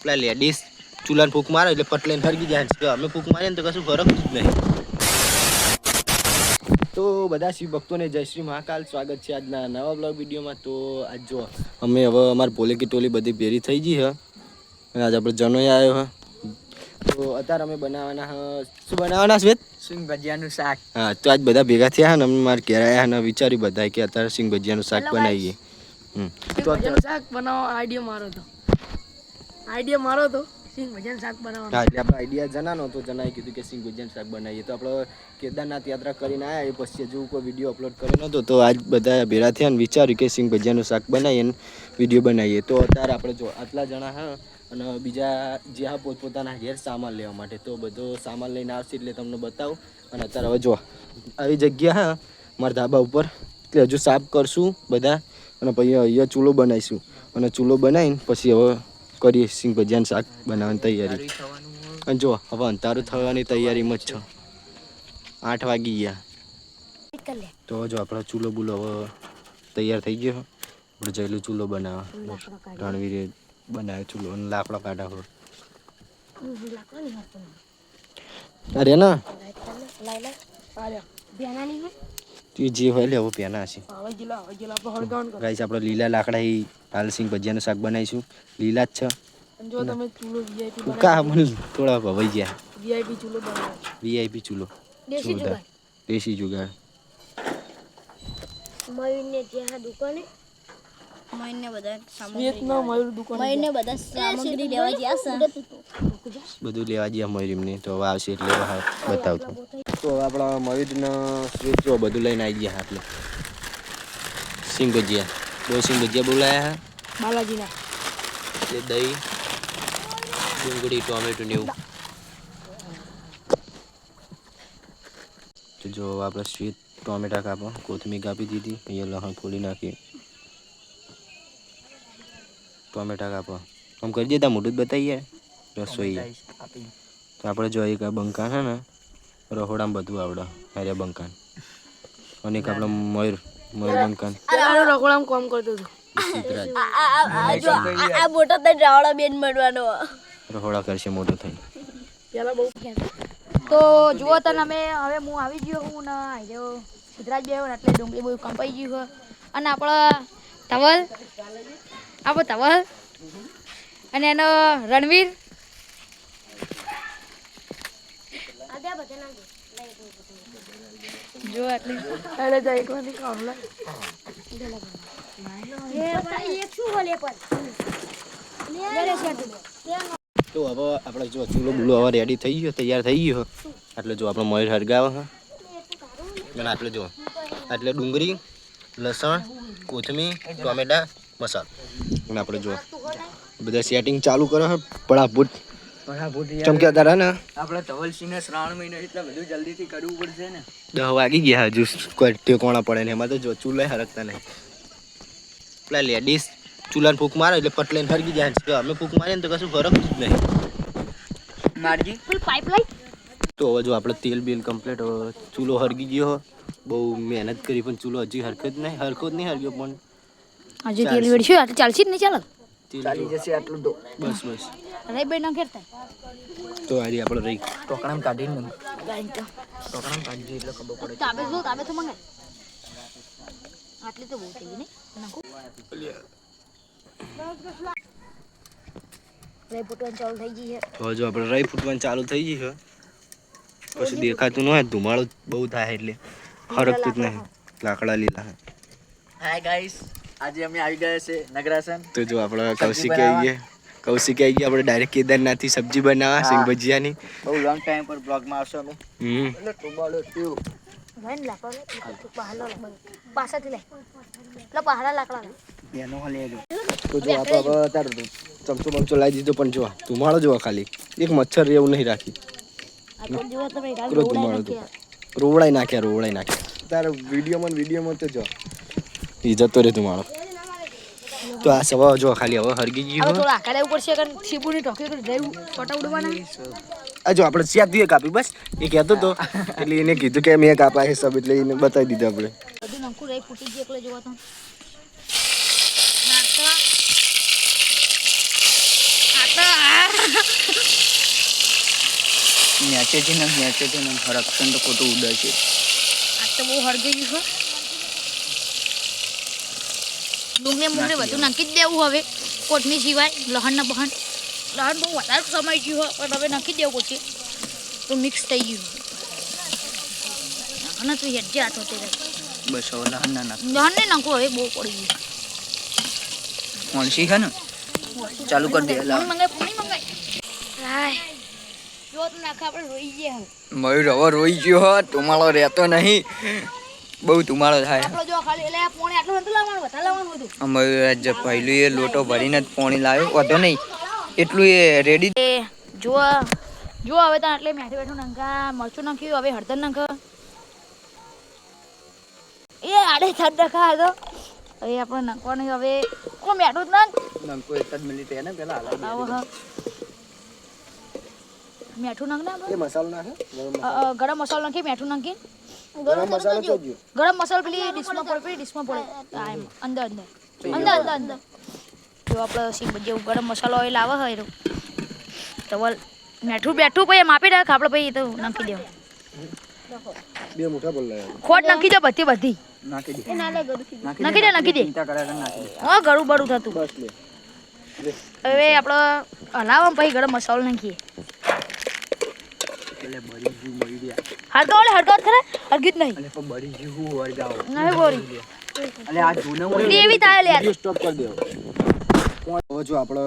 પેલા લેડીઝ ચૂલાને ફૂંક મારે એટલે પટલાઈને હરગી જાય છે. અમે ફૂંક મારીએ ને તો કશું ફરક જ નહીં. તો બધા શિવ ભક્તોને જય શ્રી મહાકાલ. સ્વાગત છે આજના નવા બ્લોગ વિડીયોમાં. તો આજ જો અમે હવે અમારી પોલે કી ટોલી બધી ભેરી થઈ ગઈ છે અને આજે આપણે જનોઈ આવ્યો હા. તો અત્યારે અમે બનાવવાના શું બનાવવાના શ્વેત? સિંગ ભજીયાનું શાક. હા, તો આજ બધા ભેગા થયા ને અમે મારે ઘેર આવ્યા અને વિચાર્યું બધા કે અત્યારે સિંગ ભજીયાનું શાક બનાવીએ. તો શાક બનાવવા આઈડિયા મારો તો સિંગ ભજીયાનું શાક બનાવવાનો. હા, એટલે આપણો આઈડિયા જનાનો તો જનાએ કીધું કે સિંગ ભજીયાનું શાક બનાવીએ. તો આપણે કેદારનાથ યાત્રા કરીને આવ્યા એ પછી હજુ કોઈ વિડીયો અપલોડ કર્યો નહોતો. તો આજ બધા ભેગા થયા ને વિચાર્યું કે સિંગ ભજીયાનું શાક બનાવીએ અને વિડીયો બનાવીએ. તો અત્યારે આપણે જો આટલા જણા હા અને બીજા જે હા પોતપોતાના ઘેર સામાન લેવા માટે. તો બધો સામાન લઈને આવશે એટલે તમને બતાવું. અને અત્યારે હવે જો આવી જગ્યા હા મારા ધાબા ઉપર એટલે હજુ સાફ કરશું બધા અને પછી અહીંયા ચૂલો બનાવીશું અને ચૂલો બનાવીને પછી હવે કરીએ સિંગ ભજીયાનું શાક બનાવવાની તૈયારી. અને જો હવે અંધારું થવાની તૈયારીમાં જ છો. 8 વાગી ગયા. તો જો આપણો ચૂલો બુલો હવે તૈયાર થઈ ગયો. આપણે જઈલું ચૂલો બનાવવા. રણવીરે બનાવ્યો ચૂલો અને લાકડો કાઢા. અરે ના તું જે હોય લે હવે પેના હશે. ગાઈસ આપણે લીલા લાકડા હાલ સિંગ ભજીયાનું શાક બનાવીશું. લીલા જ છે. જો તમે ચૂલો વીઆઈપી કા મને થોડા ભવાઈ ગયા. વીઆઈપી ચૂલો બનાવો. વીઆઈપી ચૂલો દેશી જુગાડ. દેશી જુગાડ. મયુરને જ્યાં દુકાને મયુરને બધા સામગ્રી લેવા ગયા છે. બધું લેવા ગયા મયુરીમને તો હવે આવશે એટલે બતાવતો. તો હવે આપણા મયુરને સ્વીટ જો બધું લઈને આવી ગયા એટલે સિંગ ભજીયા. દો સિંગ ભજીયા બોલાયા બાલાજીના. એટલે દહીં ડુંગળી ટોમેટો ને એવું. તો જો આપણે સ્વીટ ટોમેટા કાપો કોથમીર કાપી દીધી. અહીંયા લસણ ફોલી નાખી. ટોમેટા કાપો આમ કરી દેતા મોઢું જ બતાવીએ રસોઈ. તો આપણે જો એક બંકાન છે ને રહોડામાં બધું આવડે. અરે બંકાન અને એક આપણો મયુર બંકાન રખોડામાં કામ કરતો હતો. આ મોટો તો રાવળા બેન મળવાનો રહોડા કરશે મોટો થઈ. પેલા બહુ તો જુઓ તને અમે હવે હું આવી ગયો હું ને આવ્યો ગુજરાત બે એટલે ડુંગળી બહુ કંપાઈ ગયું છે અને આપણો ધવલ અને એનો રણવીર જો આટલી એટલે જાય એક વાર કામલા તો હવે આપણે જો ચૂલો બુલો હવે રેડી થઈ ગયો તૈયાર થઈ ગયો. એટલે જો આપણો મયુર હરગાવે હા અને આટલે જો એટલે ડુંગળી લસણ કોથમીર ટોમેટા મસાલો અને આપણે જો બધા સેટિંગ ચાલુ કરો હા પડાભૂટ ચમક્યા તારા ને. આપણે ધવલસિંહને શ્રાવણ મહિનો એટલે બધું જલ્દીથી કરવું પડશે ને. 10 વાગી ગયા હજુ કોઈ ઠેકોણા પડે ને એમાં તો જો ચૂલા હરકતા નહીં. પેલા લેડીઝ ચૂલાને ફૂંક મારે એટલે પટલાઈને હરગી જાય છે. અમે ફૂંક મારીએ ને તો કશું ફરક જ નહીં. મારજી ફૂલ પાઇપલાઇન. તો હવે જો આપણે તેલ બિલ કમ્પ્લીટ ચૂલો હરગી ગયો. બહુ મહેનત કરી પણ ચૂલો હજી હરખો જ નહીં હરગ્યો પણ આજે તેલ વેડશું આટલું ચાલશે જ નહીં ચાલે ચાલી જશે આટલું તો બસ રે બે ના ખેરતા તો આજે આપણે રહી ટોકણામાં કાઢીને ટોકણામાં કાઢી એટલે ખબર પડે. તાબે તો મંગાય આટલી તો બહુ થઈ ગઈ ને નાખો રે ફૂટવાનું ચાલુ થઈ ગઈ છે. તો જો આપણે રહી ફૂટવાનું ચાલુ થઈ ગઈ છે. પછી દેખાતું ન હોય ધુમાડો બહુ થાય એટલે હરકતું જ નહીં. લાકડા લીલા હાય ગાઈસ આજે અમે આવી ગયા છે નગરાસન. તો જો આપણે કૌશિક આવી ગયા આપણે ડાયરેક્ટ કેદારનાથથી સબ્જી બનાવવા સિંગ ભજીયાની. બહુ લોંગ ટાઈમ પર બ્લોગમાં આવશો અમે. એટલે ટોબાળો ટ્યુ ભાઈ લાકડા પહાડો પાસાથી લે એટલે પહાડા લાકડા એનો હલે જો. તો જો આપણે હવે અત્યારે ચમચો બમચો લાવી દીધો પણ જો ધુમાડો જોવા ખાલી એક મચ્છર એવું નહીં રાખી. રોવડાઈ નાખ્યા તારે વિડીયોમાં તો જો એ જતો રહે ધુમાડો. તો આ સવા જો ખાલી હવે હરગી ગયું. હવે થોડા આકારે ઉપર છે કે સીબુની ટોકી કરી જઈ ફોટા ઉડવાના. આ જો આપણે સીધી કાપી બસ એ કહેતો તો એટલે એને કીધું કે મેં કાપા છે સબ એટલે એને બતાવી દીધું આપણે. બધું નંકુ રહી ફૂટી ગઈ એટલે જોવા તો આ નેચેથી ને રક્ષણ તો ખોટું ઉડે છે. આ તો બહુ હળગઈ ગયું છે. ડુંગળી બધું નાખી જ દેવું હવે કોટની સિવાય લહણ બહન બહુ વધારે સમય ગયું હોય પણ હવે નાખી દેવું પડશે તો મિક્સ થઈ ગયું અને તું હેઠે હાથ હોતે બસ હવે લહણ ના નાખ. લહણ નહીં નાખવું હવે બહુ પડી ગયું. મોણસી છે ને ચાલુ કરી દે. પાણી મંગાય જો તું નાખા આપણે રોઈ ગયા હવે. મયુર હવે રોઈ ગયો હોત ધુમાડો રહેતો નહીં. બહુ ધુમાડો થાય. આપણે જો ખાલી એટલે પાણી આટલું નતું લાવવાનું વધારે લાવવાનું હતું. મયુર આજ પહેલું એ લોટો ભરીને જ પાણી લાવ્યો વધો નહીં એટલું એ રેડી. જો હવે તો એટલે મેઠું બેઠું નાખા મરચું નાખ્યું હવે હળદર નાખ એ આડે છાડ નાખા તો હવે આપણે નાખવાનું હવે કો મેઠું જ નાખ નંકો એક જ મિનિટ એને પેલા આવો હા મેઠું નાખ ના એ મસાલો નાખે ગરમ મસાલો નાખી મેઠું નાખી ગરમ મસાલો તો ગયો ગરમ મસાલો પેલી ડીશમાં પડે હા એમ અંદર જો આપણે સિંગ જેવું ગરમ મસાલો ઓઇલ આવે હોય તો મેઠું બેઠું પછી માપી રાખ આપણે પછી તો નાખી દેવું. બે મુઠ્ઠા બોલ લાયા ખોટ નાખી દે બધી નાખી દે. નાખી દે ચિંતા કરે તો નાખી દે. હા ગળું બળું થતું બસ લે હવે આપણે હલાવવા પછી ગરમ મસાલો નાખીએ એટલે બળી ગયું મયુરિયા. હળગાવ ખરે હળગી જ નહીં એટલે પણ બળી ગયું વળગાવો. નહીં બોરી એટલે આ જૂનો એવી થાય લે વિડિયો સ્ટોપ કરી દેવો. હવે જો આપણે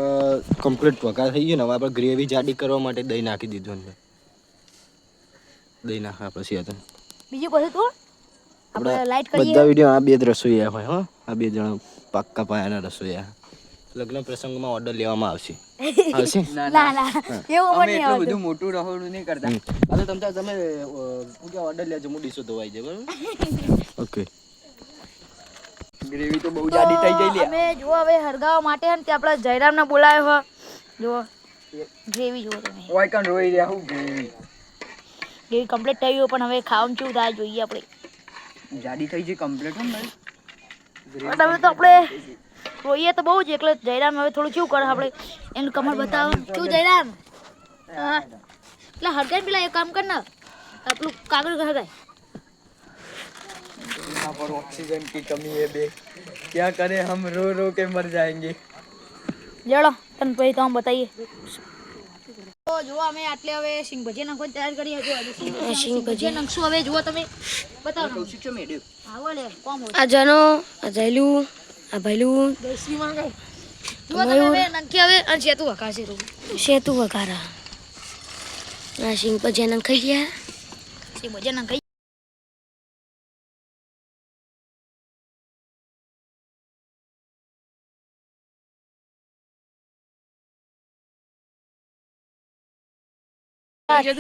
કમ્પ્લીટ વઘાર થઈ ગયો ને હવે આપણે ગ્રેવી જાડી કરવા માટે દહીં નાખી દીધું અંદર. દહીં નાખા પછી હતા બીજું કશું તું આપણે લાઈટ કરીએ બધા વિડીયો આ બે જ રસોઈયા હોય હો આ બે જણા પાક્કા પાયાના રસોઈયા લગ્ન પ્રસંગમાં ઓર્ડર લેવામાં આવશે ના એવું અમે નહીં એટલું આવતું બધું મોટું રહોડું નહીં કરતા. આ તો તમે ઓર્ડર લેજો હું ડીશો ધોવાઈ જાય બરાબર ઓકે. ગ્રેવી તો બહુ જાડી થઈ ગઈ લે. અમે જો હવે હરગાવા માટે ને તે આપણા જયરામને બોલાવ્યો હો જો ગ્રેવી જુઓ તમે ઓય કન રોઈ રહ્યા હું ગ્રેવી ગ્રેવી કમ્પ્લીટ થઈ ગયું પણ હવે ખાવાનું કેવું થાય જોઈએ આપણે જાડી થઈ ગઈ કમ્પ્લીટ હો ભાઈ. પણ હવે તો આપણે રોઈએ તો બહુ જ એટલે જયરામ હવે થોડું કેવું કરે આપણે એનું કમર બતાવો કેવું જયરામ હા એટલે હરગાઈ પેલા એક કામ કર ને આપણું કાગળ હરગાય यहाँ पर ऑक्सीजन की कमी है बे क्या करें हम रो रो के मर जाएंगे. જડો તને પછી તો બતાવીએ તો જો અમે આટલે હવે સિંગ ભજીયા નાખવાની તૈયાર કરીએ જો સિંગ ભજીયા નાખશું હવે જુઓ તમે બતાવો કૌશિક છે મેડમ. આવો લે કોમ હોય આ જનો આ જયલું આ ભૈલું દેશી માં ગઈ જુઓ તમે હવે નાખી હવે અને સેતુ વકાશે તો સેતુ વઘારા આ સિંગ ભજીયા નાખાઈ ગયા. સિંગ ભજીયા નાખી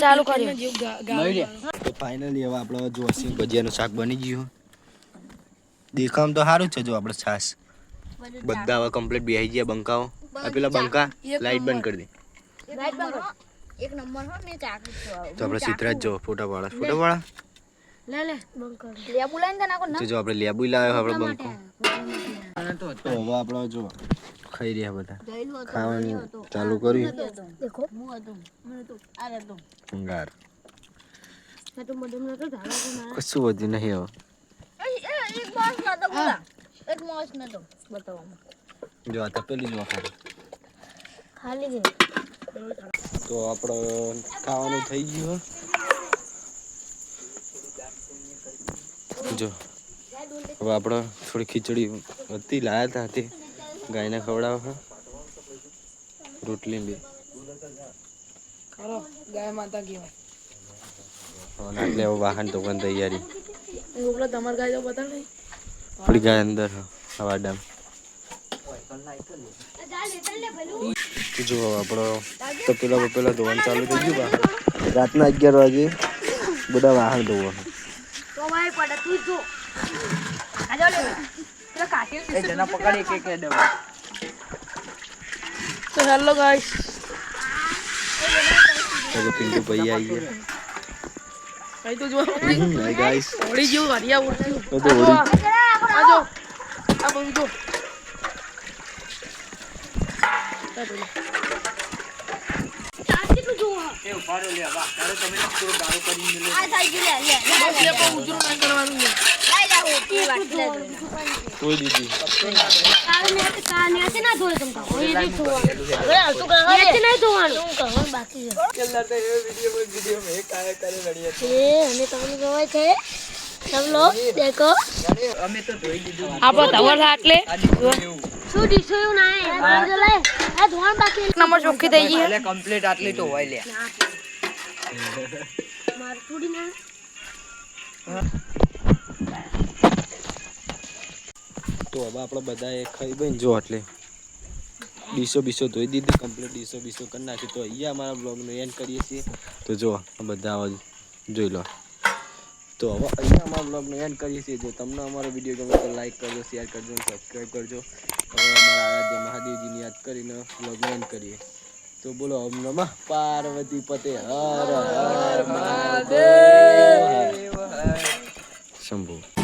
ચાલુ કર્યું તો ફાઇનલી હવે આપણે જો સિંગ ભજીયાનું શાક બની ગયું. દેખામ તો સારું છે જો આપણે છાસ બધા હવે કમ્પ્લીટ બેસી ગયા બંકાઓ. આ પેલા બંકા લાઈટ બંધ કરી દે એક નંબર હો ને ચાકુ તો આપણે સીધરાજ જો ફોટા વાળા લે લેબુ લઈને નાખો તો જો આપણે લેબુ લાવ્યો આપણે બંકો તો હવે આપણે જો ખાઈ રહ્યા બધા ખાવાનું ચાલુ કર્યું દેખો અરે તો અંગાર તો મડમ ન તો ધારા કશું વધ્યું નહીં હવે એક માસ ન તો બોલા એક માસ ન તો બતાવવામાં જો આ તપેલી જો ખાલી છે તો આપણે ખાવાનું થઈ ગયું જો હવે આપણે થોડી ખીચડી હતી લાયા હતા તે ગાયને ખવડાવો રોટલી બે ગાય માતા કહેવાય. એટલે હવે વાહન તો પણ તૈયારી ઓલા તમાર ગાય તો બતા નહીં. થોડી ગાય અંદર હવાડામ જો આપણો તપેલા ધોવાનું ચાલુ થઈ ગયું બહાર રાતના 11 વાગે બધા વાહન ધોવાનું તો ભાઈ પડે તું જો આજો લે પેલા કાટી એ જના પકડી કે દેવા. તો હેલો ગાઈસ તો પિંટુ ભાઈ આવી ગયા કઈ તો જો હાય ગાઈસ ઓડી જેવું હરિયા ઉડ્યું તો ઓડી આજો આ બધું જો આ સાઈડ લે લે લે પણ ઉજરું ના કરવાનું લઈ જાવ એ વાટી લે કોઈ દીદી કાને ના ધોરે તમ હવે આલતું કહે નેચે નહીં ધોવાનું શું કહવાનું બાકી છે કેટલા તો એ વિડિયો મે કાય કરે રડી હતી એ અને તમને ગવાય છે સબ લોગ દેખો અમે તો ધોઈ દીધું આપણો ધવલ આટલે આ દીકરું એવું શું ડીશું એવું ના આ લે આ ધોવાનું બાકી નંબર ચોખ્ખી થઈ ગઈ એટલે કમ્પ્લીટ આટલી તો હોય લે માર થોડી ના તો હવે આપણે બધાએ ખાઈ બન જો એટલે ડીશો ધોઈ દીધી કમ્પ્લીટ ડીશો કરી નાખી તો અહીંયા અમારા બ્લોગનો એન્ડ કરીએ છીએ તો જો આ બધા આવાજ જોઈ લો તો હવે અહીંયા અમારા બ્લોગનો એન્ડ કરીએ છીએ જો તમને અમારો વિડીયો ગમે તો લાઈક કરજો શેર કરજો અને સબસ્ક્રાઈબ કરજો હવે અમારા આરાધ્ય મહાદેવજીને યાદ કરીને બ્લોગનો એન્ડ કરીએ તો બોલો ઓમ નમઃ પાર્વતી પતે હર હર મહાદેવ શંભુ